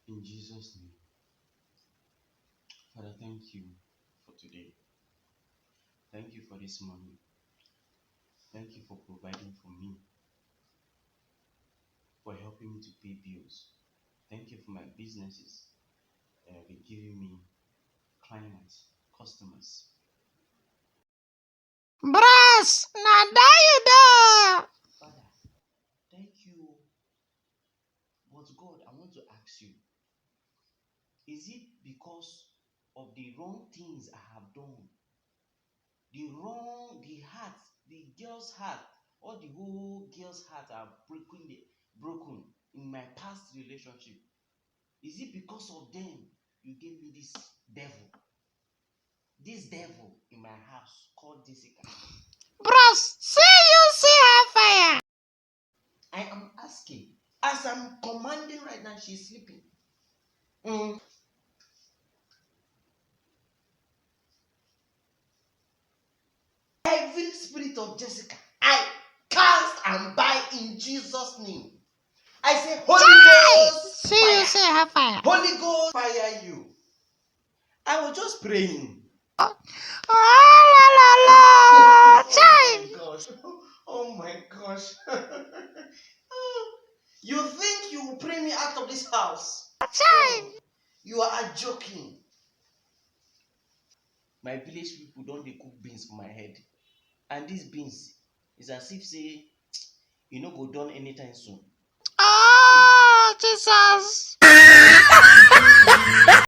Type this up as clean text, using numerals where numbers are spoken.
In Jesus' name, Father, thank you for today. Thank you for this morning. Thank you for providing for me, for helping me to pay bills. Thank you for my businesses, for giving me clients, customers. Bros, now there you do. Father, thank you. But God, I want to ask you, is it because of the wrong things I have done? The heart, the girl's heart, or the whole girl's heart are broken in my past relationship. Is it because of them you gave me this devil in my house called Jessica? Bros, see you see her fire. I am asking, as I'm commanding right now, she's sleeping. Every spirit of Jessica, I cast and bind in Jesus' name. I say, Holy Ghost See you fire. see her fire. Holy Ghost fire you. I was just praying. Oh la la la. Oh my gosh. Oh my gosh. You think you will pray me out of this house? Oh, you are joking. My village people don't they cook beans for my head. And these beans is as if say you no go done anytime soon. Oh, Jesus.